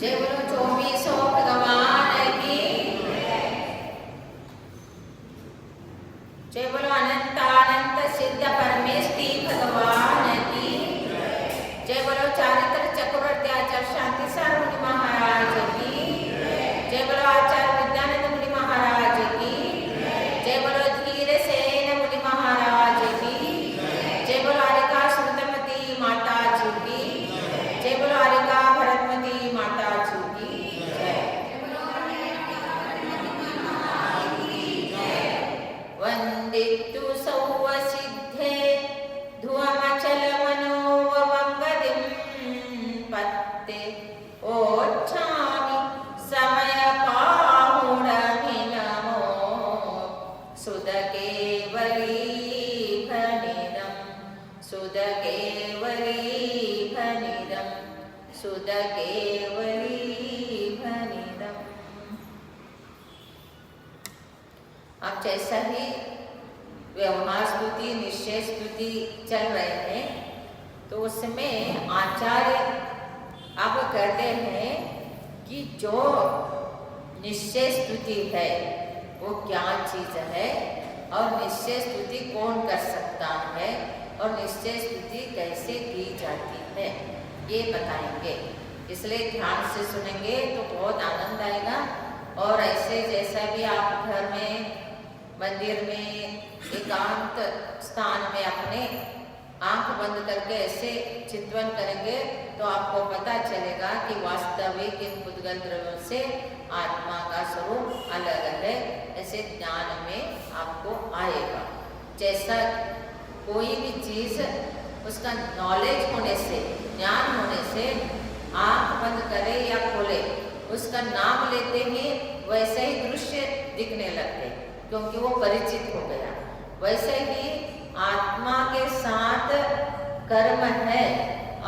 जय बोलो चौबीसों भगवान की। जय बोलो अनंतानंत सिद्ध परमेष्टि भगवान की। जय बोलो चारित्र चक्रवर्ती आचार्य शांति सार मुनि महाराज की। जय बोलो आचार्य विद्यानंद मुनि महाराज की। जय बोलो धीर सेन मुनि महाराज की। जय बोलो हरिका सुंदरमती माता जी की। जय बोलो हरिका भरतमती माता जी की। वंदितु सौव सिद्धे ध्रुवमचल मनोवमंगदिं पत्ते ओच्छामि समय पाहुणमिनमो सुदकेवली भनिदं सुदकेवली भनिदं सुदकेवली भनिदं। अब जैसा ही व्यवहार स्तुति निश्चय स्तुति चल रहे हैं तो उसमें आचार्य अब कहते हैं कि जो निश्चय स्तुति है वो क्या चीज है और निश्चय स्तुति कौन कर सकता है और निश्चय स्तुति कैसे की जाती है ये बताएंगे। इसलिए ध्यान से सुनेंगे तो बहुत आनंद आएगा। और ऐसे जैसा भी आप घर में मंदिर में एकांत स्थान में अपने आंख बंद करके ऐसे चिंतन करेंगे तो आपको पता चलेगा कि वास्तविक इन पुद्गल द्रव्यों से आत्मा का स्वरूप अलग है। ऐसे ज्ञान में आपको आएगा। जैसा कोई भी चीज उसका नॉलेज होने से ज्ञान होने से आंख बंद करे या खोले उसका नाम लेते ही वैसे ही दृश्य दिखने लगते क्योंकि वो परिचित हो गया। वैसे ही आत्मा के साथ कर्म है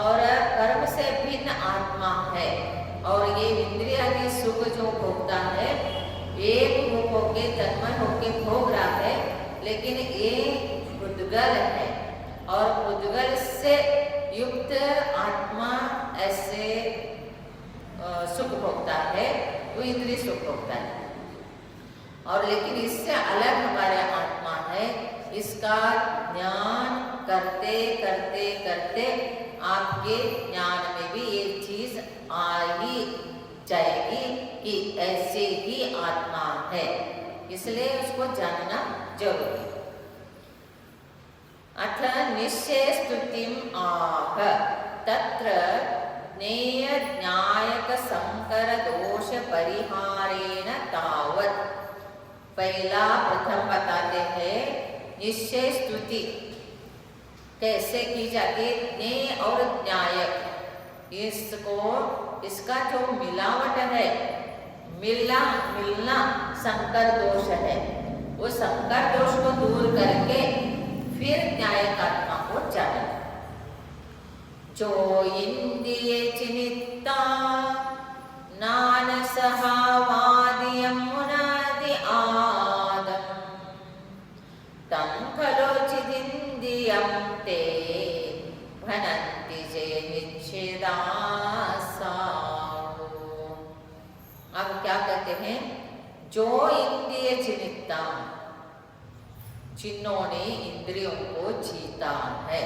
और कर्म से भिन्न आत्मा है। और ये इंद्रिया के सुख जो भोगता है एक रूप होके तन्मय होके भोग रहा है लेकिन ये पुद्गल है और पुद्गल से युक्त आत्मा ऐसे सुख भोगता है वो इंद्रिय सुख भोगता है। और लेकिन इससे अलग हमारे आत्मा है। इसका ज्ञान करते करते करते आपके ज्ञान में भी ये चीज आ ही जाएगी कि ऐसे ही आत्मा है। इसलिए उसको जानना जरूरी। अथ निश्चय स्तुतिम आह तत्र ज्ञेय ज्ञायक संकर दोष परिहारेण तावत्। पहला प्रथम बताते हैं निश्चय स्तुति कैसे की जाती है। ज्ञेय और ज्ञायक इसका जो मिलावट है मिलना संकर दोष है। वो संकर दोष को दूर करके फिर न्यायिक आत्मा को जाने। जो इंद्रिय चिनिता नान सहावादियं मुनादि आदम तं खलो चिदिन्द्रियं ते भनन्ति जे निच्छेदासाहो। अब क्या कहते हैं? जो इंद्रिय चिनिता जिन्होंने इंद्रियों को जीता है।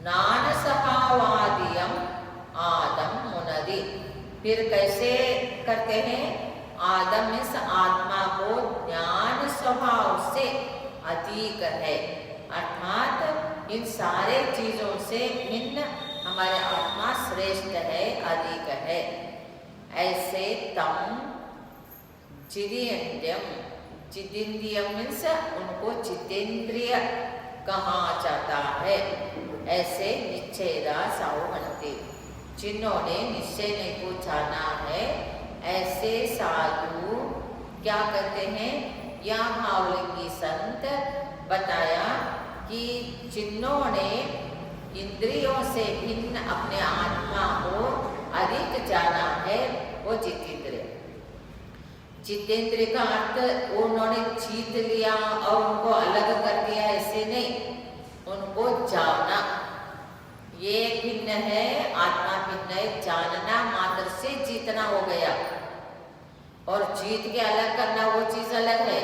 नान सहावादियम आदम मुनदि। फिर कैसे करते हैं? आदम इस आत्मा को ज्ञान स्वभाव से अधिक है अर्थात इन सारे चीजों से भिन्न हमारे आत्मा श्रेष्ठ है अधिक है। ऐसे तम चिदिन्द्रियम चिदिन्द्रियम मीन्स उनको चितेंद्रिय कहा जाता है। ऐसे निश्चयदा सावंती जिन्होंने निश्चय नहीं को जाना है ऐसे साधु क्या कहते हैं? या भावलिंगी संत बताया कि जिन्होंने इंद्रियों से भिन्न अपने आत्मा को अधिक जाना है वो जितेंद्रिय। जितेंद्र का अर्थ उन्होंने जीत लिया और उनको अलग कर दिया ऐसे नहीं, उनको जाना। ये भिन्न है, आत्मा भिन्न है। जानना मात्र से जीतना हो गया, और जीत के अलग करना वो चीज अलग है।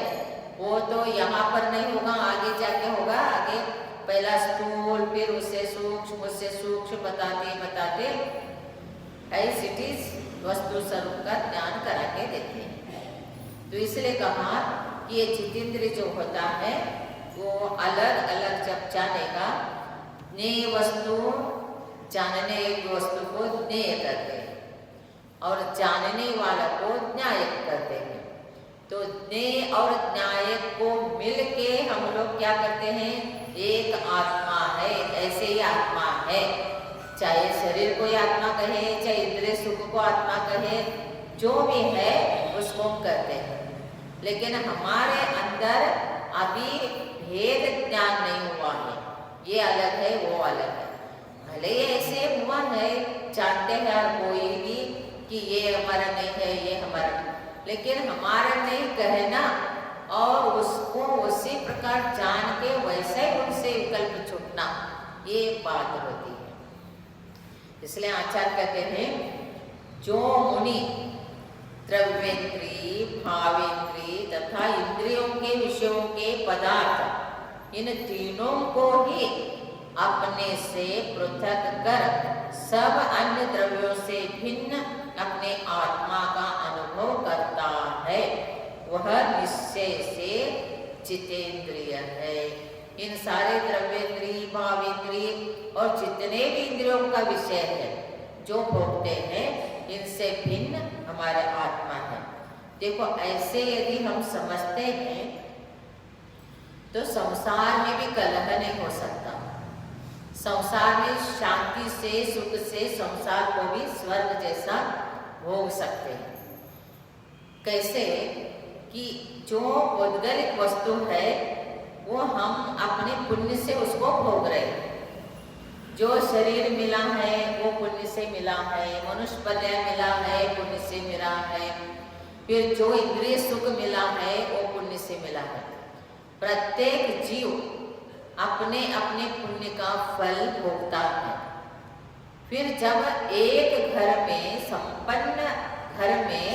वो तो यहाँ पर नहीं होगा, आगे जाके होगा। आगे पहला स्थूल, फिर उससे सूक्ष्म बताते बताते एज इट इज वस्तु स्वरूप का ज्ञान करा के देते हैं। तो इसलिए कहा कि ये जितेंद्रिय जो होता है वो अलग अलग जब जानेगा, ज्ञेय वस्तु जानने योग्य वस्तु को ज्ञेय करते हैं और जानने वाला को न्याय करते हैं। तो ज्ञेय और न्याय को मिलके हम लोग क्या करते हैं, एक आत्मा है, ऐसे ही आत्मा है। चाहे शरीर को आत्मा कहे, चाहे इंद्रिय सुख को आत्मा कहे, जो भी है उसको हम करते हैं। लेकिन हमारे अंदर अभी भेद ज्ञान नहीं हुआ है, ये अलग है वो अलग है। भले ऐसे हुआ है, जानते हैं हर कोई भी कि ये हमारा नहीं है, ये हमारा नहीं, लेकिन हमारा नहीं कहना और उसको उसी प्रकार जान के वैसे ही उनसे विकल्प छूटना, ये बात होती है। इसलिए आचार्य कहते हैं जो मुनि द्रव्येंद्रिय, भावेंद्रिय तथा इंद्रियों के विषयों के पदार्थ, इन तीनों को ही अपने से पृथक कर सब अन्य द्रव्यों से भिन्न अपने आत्मा का अनुभव करता है, वह निश्चय से चितेंद्रिय है। इन सारे द्रव्येंद्रिय, भावेंद्रिय और जितने भी इंद्रियों का विषय है जो भोगते हैं, इनसे भिन्न हमारे आत्मा है। देखो ऐसे यदि हम समझते हैं तो संसार में भी कलह नहीं हो सकता। संसार में शांति से, सुख से संसार को भी स्वर्ग जैसा भोग सकते हैं। कैसे कि जो भौगोलिक वस्तु है वो हम अपने पुण्य से उसको भोग रहे हैं। जो शरीर मिला है वो पुण्य से मिला है, मनुष्य पर्याय मिला है पुण्य से मिला है, फिर जो इंद्रिय सुख मिला है वो पुण्य से मिला है। प्रत्येक जीव अपने अपने पुण्य का फल भोगता है। फिर जब एक घर में, संपन्न घर में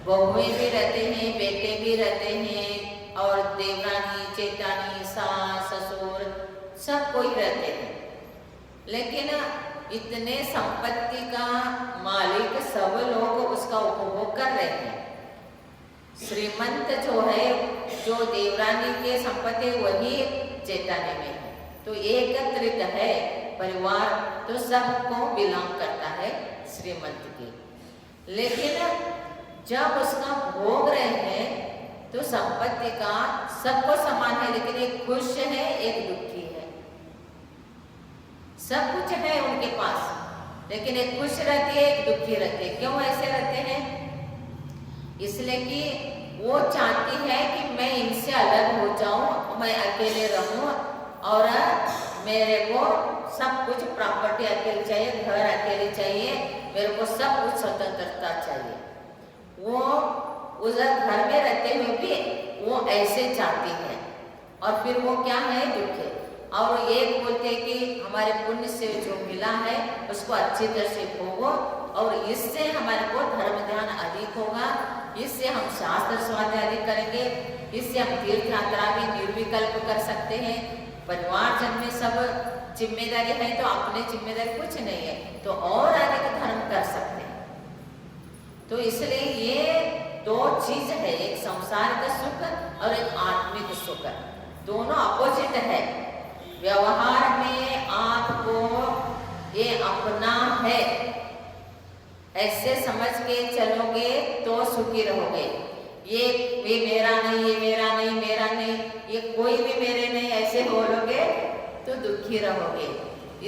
बहुएं भी रहते हैं, बेटे भी रहते हैं और देवरानी, चेतानी, सास, ससुर सब कोई रहते हैं, लेकिन इतने संपत्ति का मालिक सब लोग उसका उपभोग कर रहे हैं। श्रीमंत जो है, जो देवरानी के संपत्ति वही चेताने में है, तो एकत्रित है परिवार, तो सबको बिलोंग करता है श्रीमंत की। लेकिन जब उसका भोग रहे हैं तो संपत्ति का सबको समान है, लेकिन एक खुश है एक दुखी है। सब कुछ है उनके पास, लेकिन एक खुश रहती है एक दुखी रहती है। क्यों ऐसे रहते हैं? इसलिए कि वो चाहती है कि मैं इनसे अलग हो जाऊं, मैं अकेले रहूं और मेरे को सब कुछ प्रॉपर्टी अकेले चाहिए, घर अकेले चाहिए, मेरे को सब कुछ स्वतंत्रता चाहिए। वो उस घर में रहते हुए भी वो ऐसे चाहती है, और फिर वो क्या है, दुख है। और ये बोलते हैं कि हमारे पुण्य से जो मिला है उसको अच्छी तरह से भोगो, और इससे हमारे को धर्म ध्यान अधिक होगा, इससे हम शास्त्र स्वाध्याय अधिक करेंगे, इससे हम तीर्थ यात्रा भी निर्विकल्प कर सकते हैं। परिवार जन में सब जिम्मेदारी है तो अपने जिम्मेदारी कुछ नहीं है, तो और अधिक धर्म कर सकते हैं। तो इसलिए ये दो चीज है, एक संसार का सुख और एक आत्मिक सुख, दोनों अपोजिट है। व्यवहार में आपको ये अपना है ऐसे समझ के चलोगे तो सुखी रहोगे। ये मेरा नहीं, ये मेरा नहीं, मेरा नहीं, ये कोई भी मेरे नहीं, ऐसे बोलोगे तो दुखी रहोगे।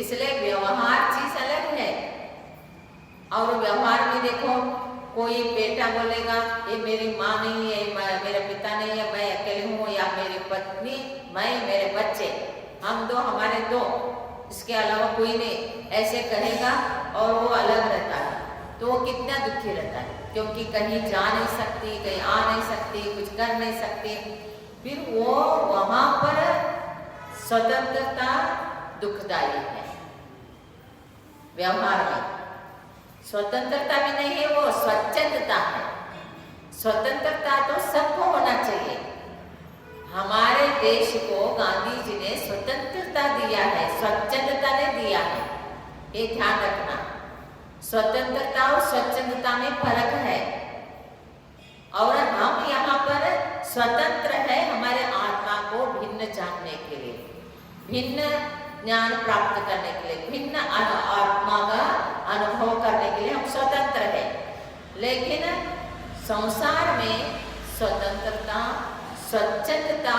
इसलिए व्यवहार चीज अलग है। और व्यवहार में देखो, कोई बेटा बोलेगा ये मेरी माँ नहीं है, मेरा पिता नहीं है, मैं अकेले हूँ, या मेरी पत्नी, मैं, मेरे बच्चे, हम दो, हमारे दो, इसके अलावा कोई नहीं, ऐसे कहेगा और वो अलग रहता है, तो वो कितना दुखी रहता है, क्योंकि कहीं जा नहीं सकती, कहीं आ नहीं सकती, कुछ कर नहीं सकती। फिर वो वहाँ पर स्वतंत्रता दुखदायी है। व्यवहार में स्वतंत्रता भी नहीं है, वो स्वच्छंदता है। स्वतंत्रता तो सबको होना चाहिए। हमारे देश को गांधी जी ने स्वतंत्रता दिया है, स्वच्छंदता ने दिया है, ये ध्यान रखना। स्वतंत्रता और स्वच्छंदता में फर्क है। और हम यहाँ पर स्वतंत्र है हमारे आत्मा को भिन्न जानने के लिए, भिन्न ज्ञान प्राप्त करने के लिए, भिन्न आत्मा का अनुभव करने के लिए हम स्वतंत्र है। लेकिन संसार में स्वतंत्रता स्वच्छंदता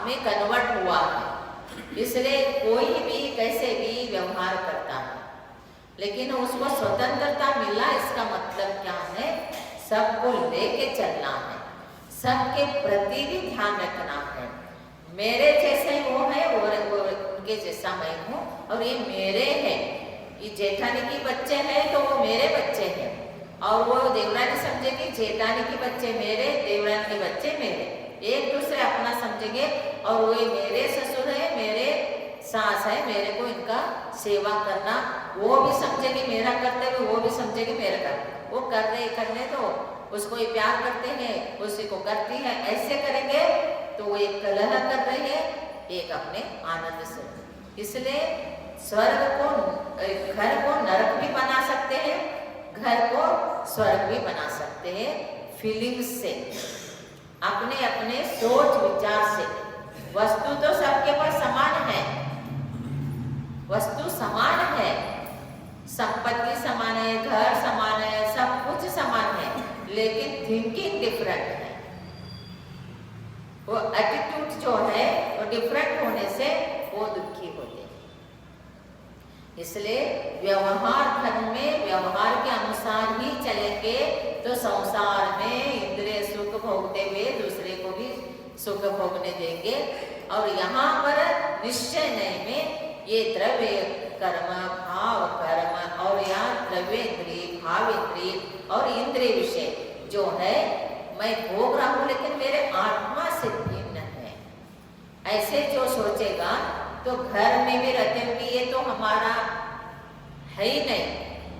में कन्वर्ट हुआ है, इसलिए कोई भी कैसे भी व्यवहार करता है। लेकिन उसको स्वतंत्रता मिला, इसका मतलब क्या है? सबको लेके चलना है, सबके प्रति भी ध्यान रखना है। मेरे जैसे वो है और उनके जैसा मैं हूँ, और ये मेरे हैं। ये जेठानी की बच्चे हैं तो वो मेरे बच्चे हैं, और वो देवरानी समझेगी जेठानी के बच्चे मेरे, देवरानी के बच्चे मेरे, एक दूसरे अपना समझेंगे। और वो मेरे ससुर है, मेरे सास है, मेरे को इनका सेवा करना, वो भी समझेगी मेरा कर्तव्य, वो भी समझेगी मेरा कर्तव्य। वो कर रहे करने तो उसको ये प्यार करते हैं, उसी को करती है। ऐसे करेंगे तो वो एक कलह कर रही है, एक अपने आनंद से। इसलिए स्वर्ग को, घर को नरक भी बना सकते हैं, घर को स्वर्ग भी बना सकते हैं फीलिंग्स से, अपने अपने सोच विचार से। वस्तु तो सबके पास समान है, वस्तु समान है, संपत्ति समान है, घर समान है, सब कुछ समान है, लेकिन थिंकिंग डिफरेंट है। वो एटीट्यूड जो है वो डिफरेंट होने से वो दुखी होते हैं। इसलिए व्यवहार धर्म में व्यवहार के अनुसार ही चलेंगे तो संसार में इंद्रिय सुख भोगते हुए दूसरे को भी सुख भोगने देंगे। और यहाँ पर निश्चय नहीं में ये द्रव्य कर्म, भाव कर्म, और यहाँ द्रव्य इंद्रिय, भाव इंद्रिय और इंद्रिय विषय जो है मैं भोग रहा हूँ, लेकिन मेरे आत्मा से भिन्न है। ऐसे जो सोचेगा तो घर में भी रहते हुए ये तो हमारा है ही नहीं,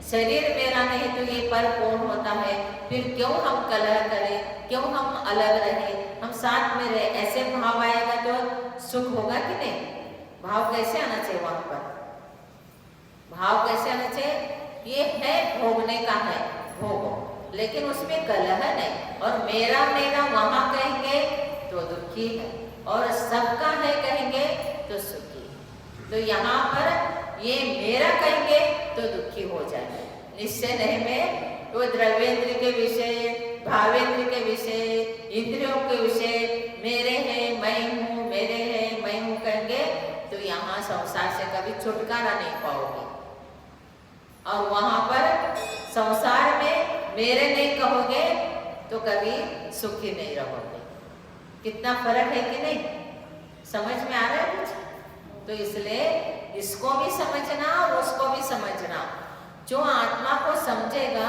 शरीर मेरा नहीं तो ये पर कौन होता है? फिर क्यों हम कलह करें, क्यों हम अलग रहे, हम साथ में रहे? ऐसे भाव आएगा तो सुख होगा कि नहीं? भाव कैसे आना चाहिए? वहां पर भाव कैसे आना चाहिए? ये है भोगने का है, भोगो, लेकिन उसमें कलह नहीं। और मेरा मेरा वहां कहेंगे तो दुखी है, और सबका है कहेंगे तो सुखी। तो यहाँ पर ये मेरा कहेंगे तो दुखी हो जाएंगे। निश्चय नहीं में वो द्रव्येंद्र के विषय, भावेंद्र के विषय, इंद्रियों के विषय मेरे हैं, मैं हूँ, मेरे हैं, मैं हूँ कहेंगे तो यहाँ संसार से कभी छुटकारा नहीं पाओगे। और वहां पर संसार में मेरे नहीं कहोगे तो कभी सुखी नहीं रहोगे। कितना फर्क है कि नहीं? समझ में आ रहा है कुछ? तो इसलिए इसको भी समझना और उसको भी समझना। जो आत्मा को समझेगा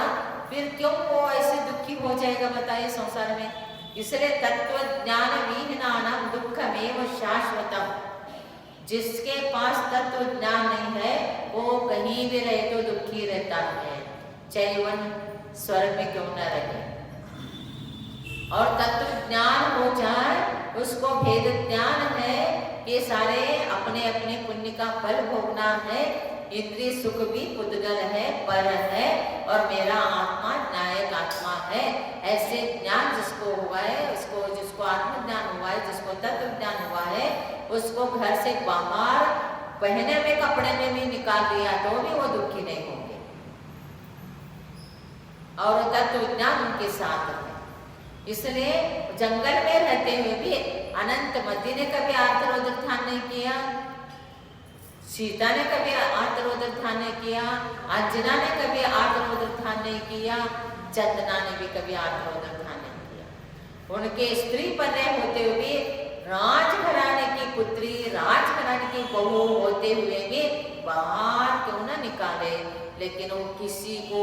फिर क्यों वो ऐसे दुखी हो जाएगा बताइए संसार में? इसलिए तत्व ज्ञान विहीनानां दुःखमेव शाश्वतम्। जिसके पास तत्व ज्ञान नहीं है वो कहीं भी रहे तो दुखी रहता है, चाहे वन स्वर्ग में क्यों न रहे। और तत्व ज्ञान हो जाए, उसको भेद ज्ञान है, ये सारे अपने अपने पुण्य का फल भोगना है, इंद्रिय सुख भी पुद्गल है, पर है, और मेरा आत्मा न्यायिक आत्मा है। ऐसे ज्ञान जिसको हुआ है, उसको जिसको आत्मज्ञान हुआ है, जिसको तत्व ज्ञान हुआ है, उसको घर से बाहर पहने में कपड़े में भी निकाल दिया तो भी वो दुखी नहीं होंगे। और तत्व ज्ञान उनके साथ है। इसलिए जंगल में रहते हुए भी अनंतमती ने कभी आर्तरोदर ध्यान नहीं किया, सीता ने कभी आर्तरोदर ध्यान नहीं किया, अंजना ने कभी आर्तरोदर ध्यान नहीं किया, चंदना ने भी कभी आर्तरोदर ध्यान नहीं किया। उनके स्त्री पत्नी होते हुए भी, राजघराने की पुत्री, राजघराने की बहू होते हुए भी बाहर क्यों न निकाले, लेकिन वो किसी को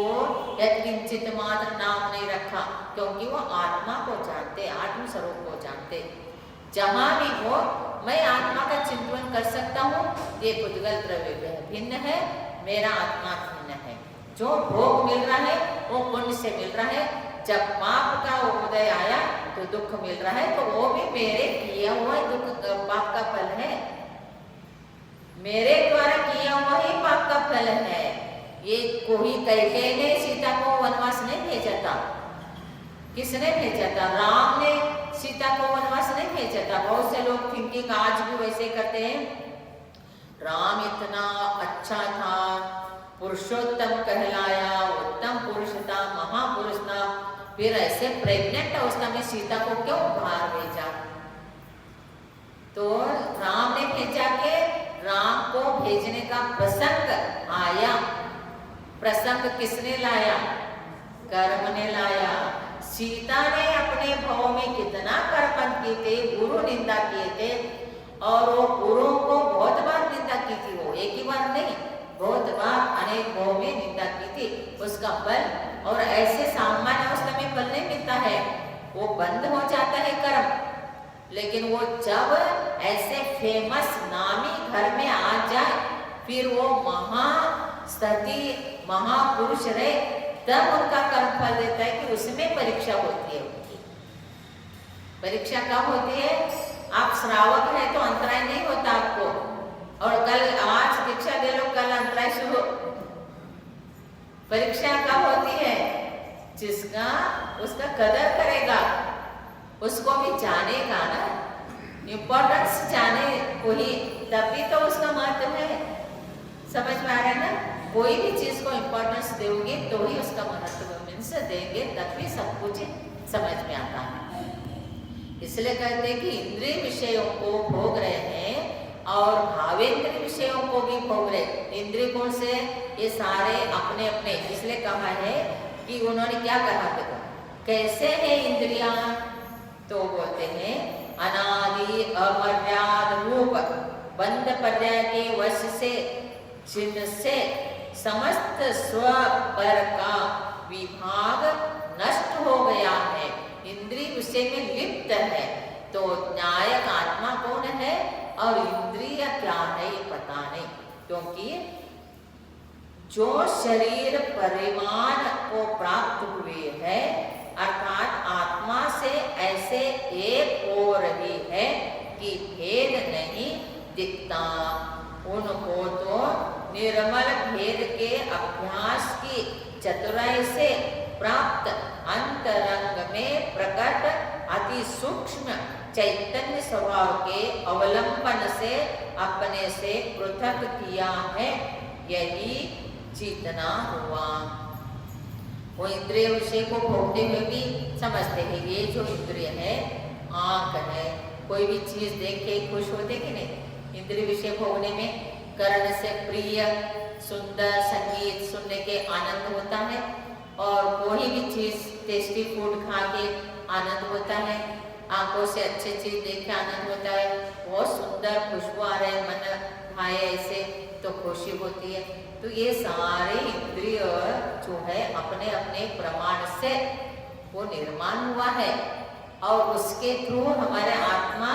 यत्किंचित मात्र नाम नहीं रखा, क्योंकि वो आत्मा को जानते, आत्म स्वरूप को जानते। जहाँ भी हो मैं आत्मा का चिंतन कर सकता हूँ, ये पुद्गल द्रव्य भिन्न है, मेरा आत्मा भिन्न जो भोग मिल रहा है वो पुण्य से मिल रहा है। जब पाप का उदय आया तो दुख मिल रहा है, तो वो भी मेरे किया हुआ दुख पाप का फल है, मेरे द्वारा किया हुआ ही पाप का फल है। ये कोई कैकेयी ने सीता को वनवास नहीं भेजा था। किसने भेजा था? राम ने सीता को वनवास नहीं भेजा था। बहुत से लोग थिंकिंग आज भी वैसे करते हैं, राम इतना अच्छा था, पुरुषोत्तम कहलाया, उत्तम पुरुष था, महापुरुष था, फिर ऐसे प्रेग्नेंट अवस्था में सीता को क्यों बाहर भेजा? तो राम ने भेजा के राम को भेजने का प्रसंग आया। प्रसंग किसने लाया? कर्म ने लाया। सीता ने अपने भाव में कितना कर्म किए थे, गुरु निंदा किए थे, और वो गुरु को बहुत बार निंदा की थी। वो एक ही बार नहीं, बहुत बार अनेक भाव में निंदा की थी। उसका फल, और ऐसे सामान्य अवस्था में फल नहीं मिलता है, वो बंद हो जाता है कर्म। लेकिन वो जब ऐसे फेमस नामी घर में आ जाए, फिर वो महासती महापुरुष रहे, तब उनका कर्म फल देता है कि उसमें परीक्षा होती है। उनकी परीक्षा कब होती है? आप श्रावक है तो अंतराय नहीं होता आपको, और कल आज दीक्षा दे लो, कल अंतराय शुरू। परीक्षा कब होती है? जिसका उसका कदर करेगा, उसको भी जानेगा ना, इम्पोर्टेंस जाने को ही, तभी तो उसका महत्व है। समझ में आ रहा है ना? कोई भी चीज को इम्पोर्टेंस दोगे तो ही उसका महत्व मीन्स देंगे, तभी सब कुछ समझ में आता है। इसलिए कहते हैं कि इंद्रिय विषयों को भोग रहे हैं और भावेंद्रिय विषयों को भी भोग रहे। इंद्रिय कौन से? ये सारे अपने अपने। इसलिए कहा है कि उन्होंने क्या कहा था, कैसे है इंद्रियां? तो बोलते हैं अनादि अमर्याद रूप बंद पर्याय के वश से, चिन्ह से समस्त स्व पर का विभाग नष्ट हो गया है, इंद्रिय विषय में लिप्त है। तो न्यायक आत्मा कौन है और इंद्रिय क्या है ये पता नहीं, क्योंकि जो शरीर परिमाण को प्राप्त हुए है, अर्थात आत्मा से ऐसे एक हो रही है कि भेद नहीं दिखता। उनको तो निर्मल भेद के अभ्यास की चतुराई से प्राप्त अंतरंग में प्रकट अति सूक्ष्म चैतन्य स्वभाव के अवलंबन से अपने से पृथक किया है, यही जीतना हुआ। वो इंद्रिय विषय को भोगते हुए भी समझते हैं ये जो इंद्रिय है, आंख है, कोई भी चीज देख के खुश होते कि नहीं? इंद्रिय विषय भोगने में कर्ण से प्रिय सुंदर संगीत सुनने के आनंद होता है, और कोई भी चीज टेस्टी फूड खा के आनंद होता है, आंखों से अच्छी चीज देख के आनंद होता है, बहुत सुंदर खुशबू आ रहे मन भाए ऐसे तो खुशी होती है। तो ये सारे इंद्रिय जो है अपने अपने प्रमाण से वो निर्माण हुआ है, और उसके थ्रू हमारे आत्मा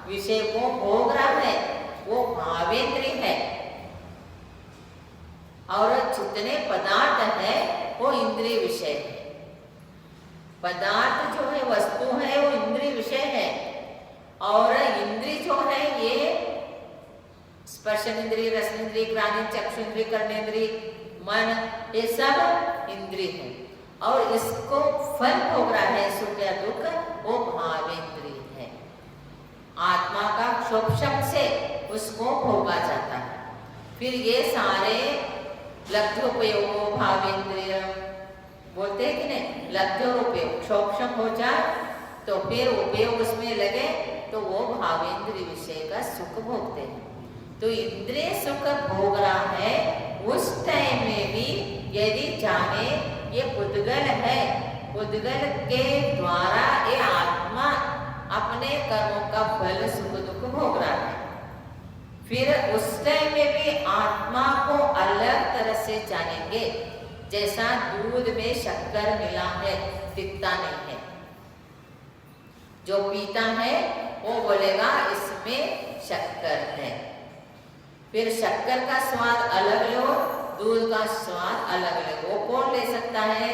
विषय को भोग रहा है, वो भावेंद्रिय है। और जितने पदार्थ है वो इंद्रिय विषय है। पदार्थ जो है, वस्तु है, वो इंद्रिय विषय है, और इंद्रिय जो है ये स्पर्शेंद्रिय, रसनेंद्रिय, घ्राणेंद्रिय, चक्षुंद्रिय, कर्णेंद्रिय, मन, ये सब इंद्रिय है, और इसको फल भोग रहा है सुख या दुख, वो भावेंद्रिय है। आत्मा का क्षोभशम से उसको भोगा जाता है। फिर ये सारे लब्धोपयोग भावेंद्रिय बोलते हैं कि नहीं, लब्धोपयोग क्षोभशम हो जाए तो फिर उपयोग उसमें लगे तो वो भावेंद्रिय विषय का सुख भोगते हैं। तो इंद्रिय सुख भोग रहा है, उस टाइम में भी यदि जाने ये उद्गल है, उद्गल के द्वारा ये आत्मा अपने कर्मों का फल सुख दुख भोग रहा है। फिर उस टाइम में भी आत्मा को अलग तरह से जानेंगे, जैसा दूध में शक्कर मिला है दिखता नहीं है, जो पीता है वो बोलेगा इसमें शक्कर है। फिर शक्कर का स्वाद अलग लो दूध का स्वाद अलग अलग। वो कौन ले सकता है?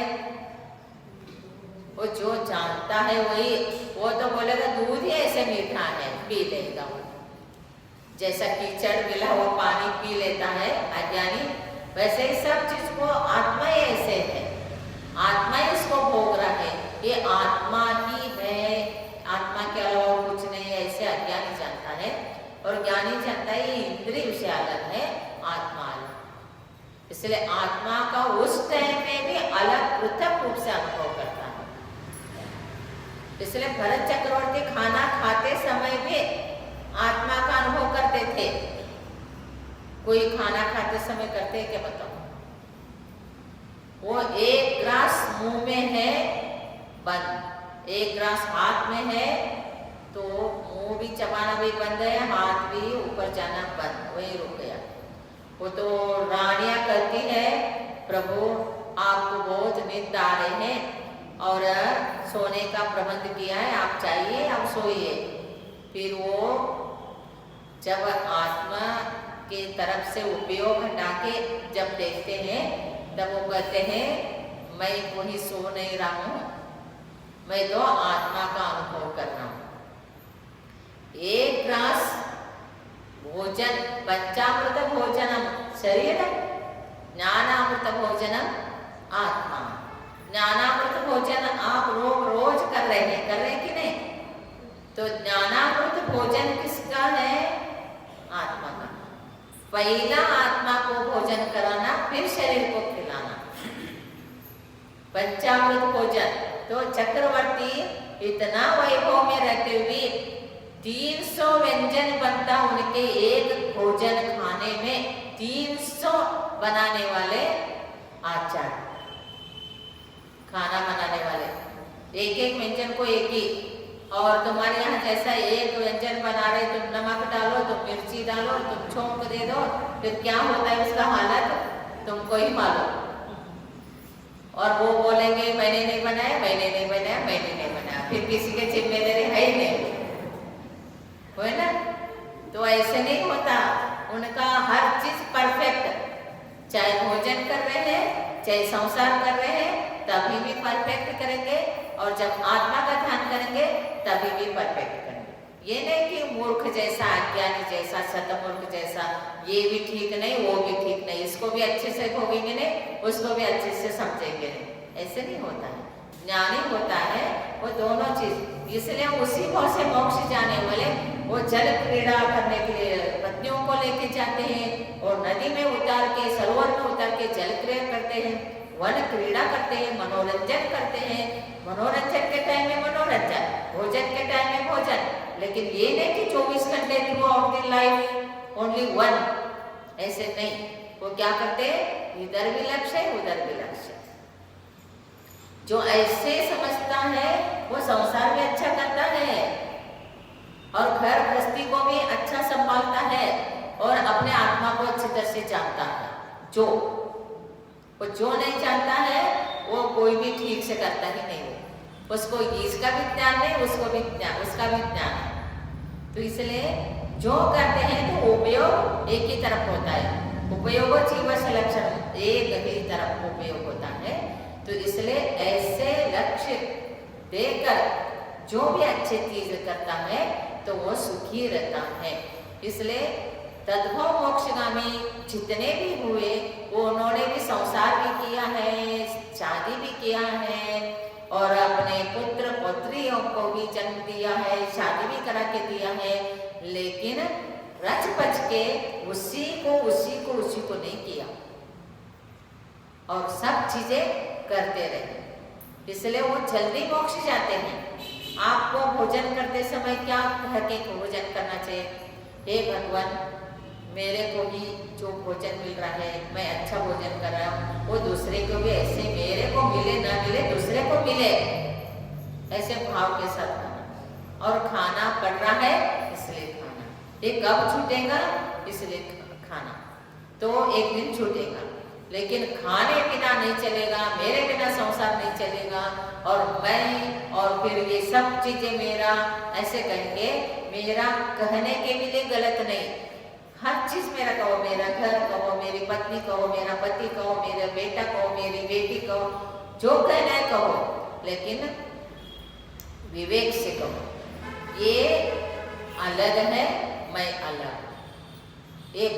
वो जो जानता है वही। वो तो बोलेगा दूध ही ऐसे मीठा है, पी लेगा वो। जैसा कीचड़ मिला हुआ पानी पी लेता है अज्ञानी, वैसे ही सब चीज को आत्मा ही ऐसे है, आत्मा ही उसको भोग रहा है। ये आत्मा ही है, आत्मा के अलावा कुछ नहीं है, ऐसे अज्ञानी जानता है। और ज्ञानी जानता है ये इंद्रिय विषय अलग है, आत्मा अलग। इसलिए आत्मा का उस टाइम में भी अलग पृथक रूप से अनुभव करता है। इसलिए भरत चक्रवर्ती खाना खाते समय भी आत्मा का अनुभव करते थे। कोई खाना खाते समय करते क्या बताओ? वो एक ग्रास मुंह में है बंद, एक ग्रास हाथ में है तो मुंह भी चबाना भी बंद है, हाथ भी ऊपर जाना बंद, वही रुक गया। वो तो रानियां कहती है प्रभु आपको बहुत नींद आ रहे हैं और सोने का प्रबंध किया है, आप चाहिए आप सोइए। फिर वो जब आत्मा के तरफ से उपयोग हटा के जब देखते हैं तब वो कहते हैं मैं वही सो नहीं रहा हूँ, मैं तो आत्मा का अनुभव कर रहा हूँ। एक ग्रास भोजन पंचामृत भोजनम शरीर, ज्ञानामृत भोजनम आत्मा। ज्ञानामृत भोजन आप रोज कर रहे हैं कि नहीं? तो ज्ञानामृत भोजन किसका है? आत्मा का। पहला आत्मा को भोजन कराना, फिर शरीर को खिलाना, पंचामृत भोजन। तो चक्रवर्ती इतना वैभव में रहते हुए 300 व्यंजन बनता उनके एक भोजन खाने में, 300 बनाने वाले आचार्य, खाना बनाने वाले, एक एक व्यंजन को एक ही। और तुम्हारे यहाँ जैसा एक व्यंजन बना रहे, तुम नमक डालो, तुम मिर्ची डालो, तुम छोंक दे दो, फिर क्या होता है उसका हालत तुमको ही मालूम। और वो बोलेंगे मैंने नहीं बनाया, मैंने नहीं बनाया, मैंने नहीं बनाया, फिर किसी के जिम्मेदारी है ही नहीं, है ना? तो ऐसे नहीं होता, उनका हर चीज परफेक्ट। चाहे भोजन कर रहे हैं, चाहे संसार कर रहे हैं, तभी भी परफेक्ट करेंगे, और जब आत्मा का ध्यान करेंगे तभी भी परफेक्ट करेंगे। ये नहीं कि मूर्ख जैसा, अज्ञानी जैसा, शतमूर्ख जैसा, ये भी ठीक नहीं वो भी ठीक नहीं, इसको भी अच्छे से भोगेंगे नहीं, उसको भी अच्छे से समझेंगे नहीं, ऐसे नहीं होता है। ज्ञानी होता है वो दोनों चीज। इसलिए उसी भाव से मोक्ष जाने वाले वो जल क्रीड़ा करने के लिए पत्नियों को लेके जाते हैं, और नदी में उतार के, सरोवर में उतार के जल क्रीड़ा करते हैं, वन क्रीड़ा करते हैं, मनोरंजन करते हैं। मनोरंजन के टाइम में मनोरंजन, भोजन के टाइम में भोजन, लेकिन ये नहीं कि 24 घंटे through out the life only one, ऐसे नहीं। वो क्या करते हैं, इधर भी लक्ष्य है उधर भी लक्ष्य। जो ऐसे समझता है वो संसार भी अच्छा करता है और घर गृहस्थी को भी अच्छा संभालता है और अपने आत्मा को अच्छी तरह से जानता है। जो नहीं जानता है वो कोई भी ठीक से करता ही नहीं है, उसको इसका भी ज्ञान नहीं, उसको भी ज्ञान, उसका भी ज्ञान है। तो इसलिए जो करते हैं तो उपयोग एक ही तरफ होता है, उपयोग जीव से लक्षण एक ही तरफ उपयोग होता है। तो इसलिए ऐसे लक्ष्य देकर जो भी अच्छी चीज करता है तो वो सुखी रहता है। इसलिए तद्भव मोक्षगामी जितने भी हुए वो उन्होंने भी संसार भी किया है, शादी भी किया है, और अपने पुत्र पुत्रियों को भी जन्म दिया है, शादी भी करा के दिया है, लेकिन रच पच के उसी को नहीं किया और सब चीजें करते रहे। इसलिए वो जल्दी मोक्ष जाते हैं। आपको भोजन करते समय क्या कह के भोजन करना चाहिए? हे भगवान, मेरे को भी जो भोजन मिल रहा है, मैं अच्छा भोजन कर रहा हूँ, वो दूसरे को भी ऐसे मेरे को मिले ना मिले दूसरे को मिले, ऐसे भाव के साथ खाना। और खाना पड़ रहा है इसलिए खाना, ये कब छूटेगा इसलिए खाना, तो एक दिन छूटेगा, लेकिन खाने बिना नहीं चलेगा, मेरे बिना संसार नहीं चलेगा, और मैं और फिर ये सब चीजें मेरा, ऐसे कहेंगे। मेरा कहने के भी लिए गलत नहीं, हर चीज मेरा कहो, मेरा घर कहो, मेरी पत्नी कहो, मेरा पति कहो, मेरा बेटा कहो, मेरी बेटी कहो, जो कहना है कहो, लेकिन विवेक से कहो। ये अलग है, मैं अलग। एक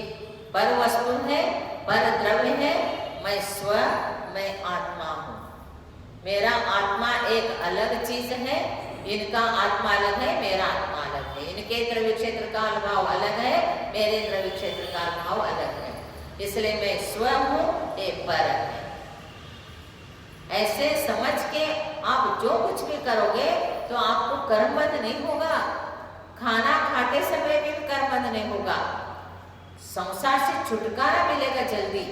पर वस्तु है, पर द्रव्य है, मैं स्व, मैं आत्मा हूँ। मेरा आत्मा एक अलग चीज है, इनका आत्मा अलग है, मेरा आत्मा अलग है। इनके द्रव्य क्षेत्र का अनुभव अलग है, मेरे द्रव्य क्षेत्र का अनुभव अलग है। इसलिए मैं स्वयं हूँ, ये पर है। ऐसे समझ के आप जो कुछ भी करोगे तो आपको कर्मबंध नहीं होगा। खाना खाते समय भी कर्मबंध नहीं होगा। संसार से छुटकारा मिलेगा जल्दी।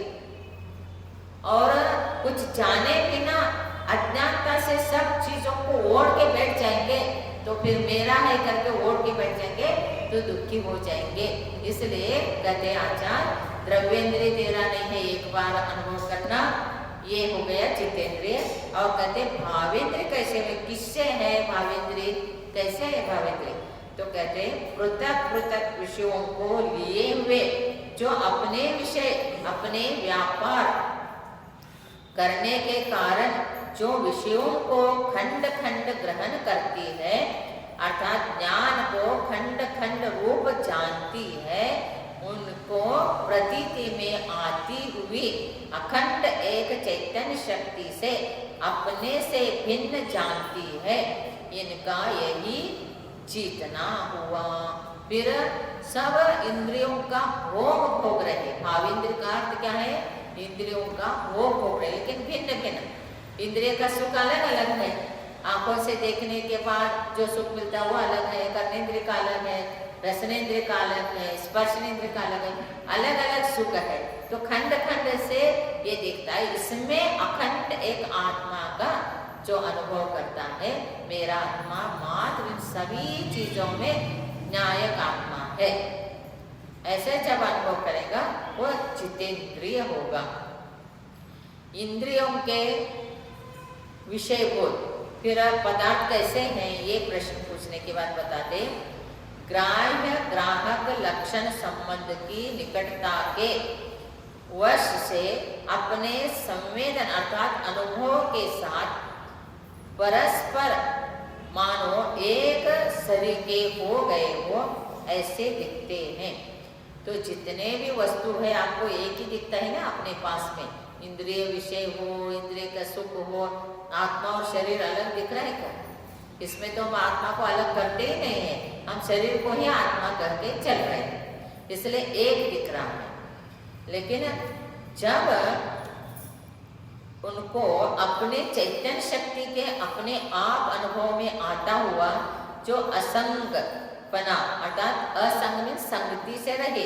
और कुछ जाने बिना अज्ञानता से सब चीजों को ओढ़ के बैठ जाएंगे तो फिर मेरा है करके ओढ़ के बैठ जाएंगे तो दुखी हो जाएंगे। इसलिए कहते आचार्य, द्रव्येंद्रिय तेरा नहीं है, एक बार अनुभव करना, ये हो गया चित्तेंद्रिय। और कहते भावेंद्रिय कैसे है, किससे है भावेंद्रिय, कैसे है भावेंद्रिय? तो कहते पृथक पृथक विषयों को लिए हुए जो अपने विषय, अपने व्यापार करने के कारण जो विषयों को खंड खंड ग्रहण करती है, अर्थात ज्ञान को खंड खंड रूप जानती है, उनको प्रतीति में आती हुई अखंड एक चैतन्य शक्ति से अपने से भिन्न जानती है, इनका यही जीतना हुआ। फिर सब इंद्रियों का भोग भोग रहे। भावेंद्र का अर्थ क्या है? इंद्रियों का भोग भोग रहे, लेकिन भिन्न भिन्न। इंद्रिय का सुख अलग अलग है। आंखों से देखने के बाद जो सुख मिलता है वो अलग है, कर्णेंद्रिय का अलग है, रसनेंद्रिय का अलग है, स्पर्शनेंद्रिय का अलग है, अलग अलग सुख है। तो खंड खंड से ये दिखता है। इसमें अखंड एक आत्मा का जो अनुभव करता है, मेरा आत्मा मात्र इन सभी चीजों में न्यायक आत्मा है, ऐसे जब अनुभव करेगा वो जितेंद्रिय होगा। इंद्रियों के विषय बोध, फिर पदार्थ कैसे हैं, ये प्रश्न पूछने के बाद बताते, ग्राह्य ग्राहक लक्षण संबंध की निकटता के वश से अपने संवेदन अर्थात अनुभव के साथ परस्पर मानो एक सरीके हो गए हो, ऐसे दिखते हैं। तो जितने भी वस्तु है आपको एक ही दिखता है ना अपने पास में। इंद्रिय विषय हो, इंद्रिय का सुख हो, आत्मा और शरीर अलग दिख रहा है क्या? इसमें तो हम आत्मा को अलग करते ही नहीं है, हम शरीर को ही आत्मा करके चल रहे हैं, इसलिए एक दिख रहा है। लेकिन जब उनको अपने चैतन्य शक्ति के अपने आप अनुभव में आता हुआ जो असंग बना, अर्थात असंग में संगति से रहे,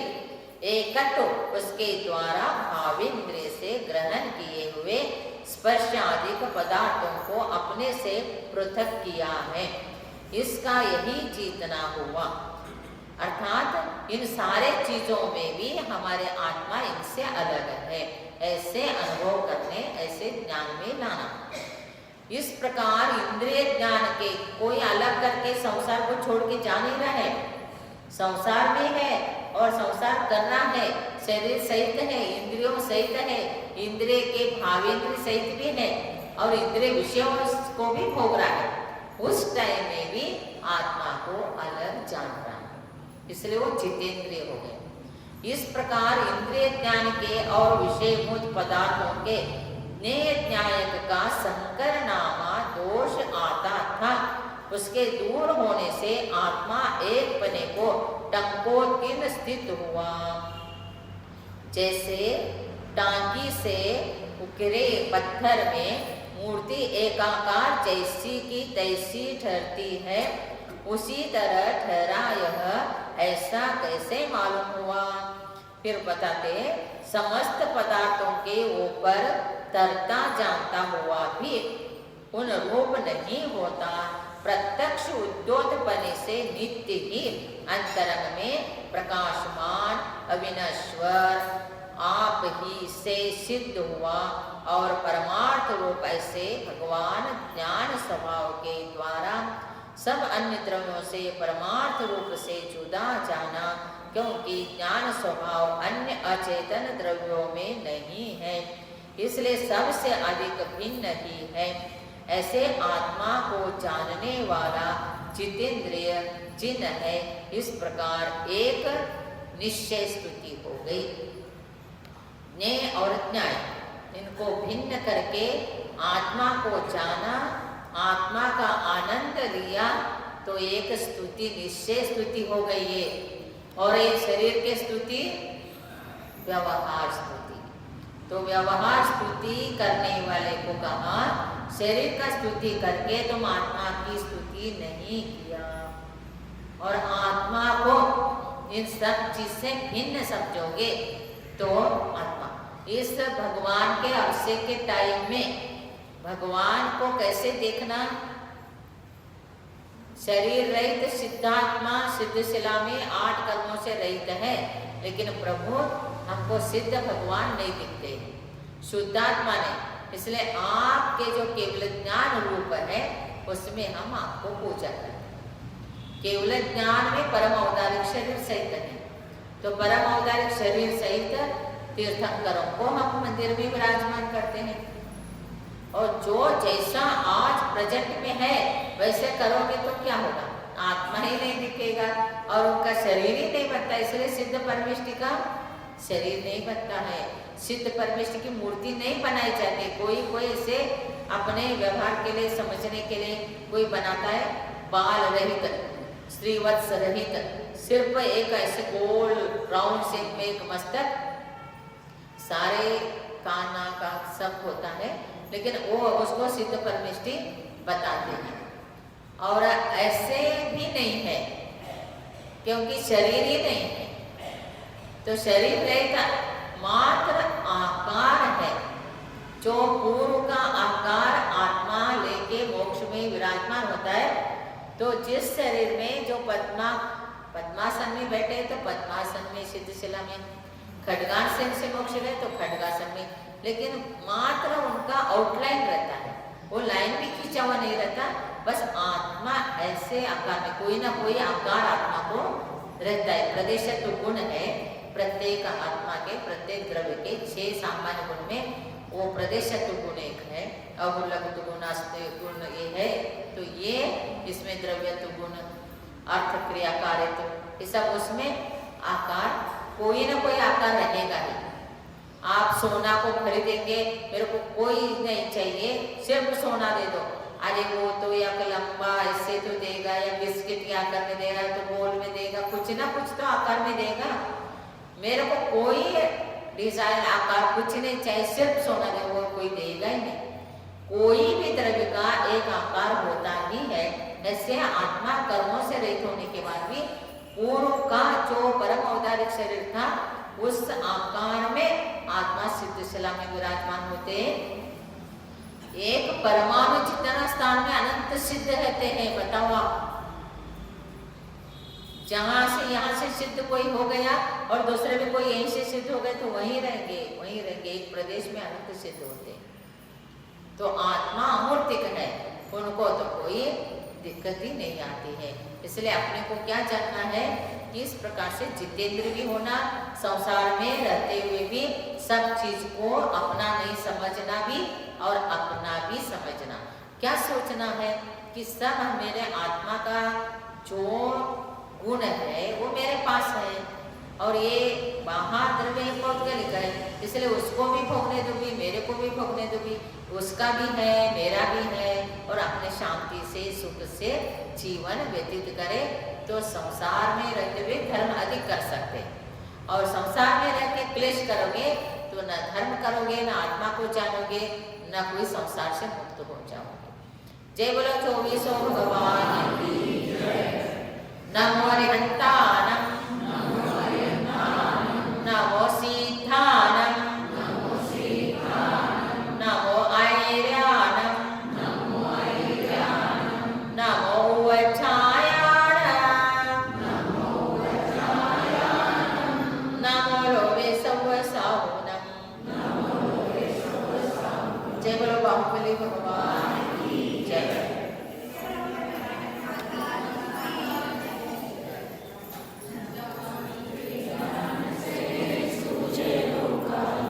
एकत्व उसके द्वारा भावेंद्रिय से ग्रहण किए हुए स्पर्श आदि पदार्थों को अपने से पृथक किया है, इसका यही जीतना हुआ। अर्थात इन सारे चीजों में भी हमारे आत्मा इनसे अलग है, ऐसे अनुभव करने, ऐसे ज्ञान में लाना। इस प्रकार इंद्रिय ज्ञान के कोई अलग करके संसार को छोड़ के जा नहीं रहा है। संसार में है और संसार करना है, शरीर सहित है, इंद्रियों सहित है, इंद्रिय के भावेंद्रिय सहित भी है और इंद्रिय विषयों को भी भोग रहा है। उस टाइम में भी आत्मा को अलग जान रहा है, इसलिए वो जितेंद्रिय हो गए। इस प्रकार इंद्रिय ज्ञान के और विषयभूत पदार्थों के ज्ञेय न्यायक का संकर नामा दोष आता था, उसके दूर होने से आत्मा एक पने को टंकोत्कीर्ण स्थित हुआ। जैसे टांकी से उकरे पत्थर में मूर्ति एकाकार जैसी की तैसी ठहरती है, उसी तरह ठहरा यह ऐसा कैसे मालूम हुआ? फिर बताते, समस्त पदार्थों के ऊपर तरता जानता हुआ भी उन रूप नहीं होता, प्रत्यक्ष उद्योतपने से नित्य ही अंतरंग में प्रकाशमान अविनश्वर आप ही से सिद्ध हुआ और परमार्थ रूप ऐसे भगवान ज्ञान स्वभाव के द्वारा सब अन्य द्रव्यों से परमार्थ रूप से जुदा जाना, क्योंकि ज्ञान स्वभाव अन्य अचेतन द्रव्यों में नहीं है, इसलिए सबसे अधिक भिन्न ही है। ऐसे आत्मा को जानने वाला जितेंद्रिय जिन है। इस प्रकार एक निश्चय स्तुति हो गई। ज्ञेय और न्याय इनको भिन्न करके आत्मा को जाना, आत्मा का आनंद लिया, तो एक स्तुति निश्चय स्तुति हो गई है। और एक शरीर के स्तुति व्यवहार स्तुति। तो व्यवहार स्तुति करने वाले को कहा, शरीर का स्तुति करके तुम आत्मा की स्तुति नहीं किया, और आत्मा को इन सब चीज से भिन्न समझोगे तो आत्मा। इस भगवान के अभिषेक के टाइम में भगवान को कैसे देखना? शरीर रहित सिद्धात्मा सिद्धशिला में 8 कर्मों से रहित है, लेकिन प्रभु हमको सिद्ध भगवान नहीं दिखते, शुद्धात्मा ने। इसलिए आपके जो केवल ज्ञान रूप है उसमें हम आपको पूजा करते हैं। केवल ज्ञान में परम औदारिक शरीर सहित है, तो परम औदारिक शरीर सहित तीर्थंकरों को हम मंदिर में विराजमान करते हैं। और जो जैसा आज प्रेजेंट में है वैसे करोगे तो क्या होगा? आत्मा ही नहीं दिखेगा और उनका शरीर ही नहीं बनता। इसलिए सिद्ध परमेष्टि का शरीर नहीं बनता है, सिद्ध परमेष्टि की मूर्ति नहीं बनाई जाती। कोई इसे अपने व्यवहार के लिए, समझने के लिए कोई बनाता है बाल रहित, श्रीवत्स रहित, सिर्फ एक ऐसे गोल राउंड शेप में एक मस्तक, सारे काना का सब होता है, लेकिन वो उसको सिद्ध परमेष्टि बताते हैं। और ऐसे भी नहीं है क्योंकि शरीर ही नहीं है, तो शरीर रहित मात्र आकार है। जो पूर्व का आकार आत्मा लेके मोक्ष में विराजमान होता है, तो जिस शरीर में जो पद्मासन में बैठे तो पद्मासन में, सिद्धशिला में, खड्गासन से मोक्ष गए तो खड्गासन में, लेकिन मात्र उनका आउटलाइन रहता है, वो लाइन भी खींचा हुआ नहीं रहता। बस आत्मा ऐसे आकार में, कोई ना कोई आकार आत्मा को रहता है। प्रदेशत्व गुण है प्रत्येक आत्मा के, प्रत्येक द्रव्य के 6 सामान्य गुण में वो प्रदेशत्व गुण एक है। अवलग्ध गुण, अस्त्य गुण ये है, तो ये इसमें द्रव्यत्व गुण, अर्थ क्रिया कार्यत्व, ये सब उसमें आकार, कोई ना कोई आकार रहेगा ही। आप सोना को खरीदेंगे, मेरे को कोई नहीं चाहिए, सिर्फ सोना दे दो, अरे वो तो या लंबा ऐसे तो देगा, या बिस्किट के आकार में देगा तो गोल में देगा, कुछ ना कुछ तो आकार में देगा। मेरे को कोई डिजाइन आकार कुछ नहीं चाहिए, सिर्फ सोना दे, वो कोई देगा ही नहीं। कोई भी द्रव्य का एक आकार होता ही है। ऐसे आत्मा कर्मों से रहित होने के बाद भी पूर्व का जो परम औदारिक शरीर था, उस आकार में आत्मा सिद्धशिला में विराजमान होते हैं। एक परमाणु जितना स्थान में अनंत सिद्ध रहते हैं। बताओ आप, जहां से यहाँ से सिद्ध कोई हो गया और दूसरे में कोई यहीं से सिद्ध हो गए तो वहीं रहेंगे, वहीं रहेंगे। एक प्रदेश में अनंत सिद्ध होते हैं। तो आत्मा अमूर्तिक है, उनको तो कोई दिक्कत ही नहीं आती है। इसलिए अपने को क्या जानना है कि इस प्रकार से जितेंद्र भी होना, संसार में रहते हुए भी सब चीज को अपना नहीं समझना भी और अपना भी समझना। क्या सोचना है कि सब मेरे आत्मा का जो गुण है वो मेरे पास है, और ये बाहर द्रव्य पौद्गलिक है, इसलिए उसको भी भोगने दूंगी, मेरे को भी भोगने दूंगी, उसका भी है, मेरा भी है, और अपने शांति से सुख से जीवन व्यतीत करे। तो संसार में रहते हुए धर्म अधिक कर सकते, और संसार में रह के क्लेश करोगे तो न धर्म करोगे, न आत्मा को जानोगे, न कोई संसार से मुक्त हो जाओगे। जय बोलो 24 भगवान की जय। नमो अरिहंतानम, नमो सीतानम, नमो ऐर्यानम, नमो वज्रायाणम, नमो लोभे सव्वसाहुनम। जय बोलो बाहुबली भगवान।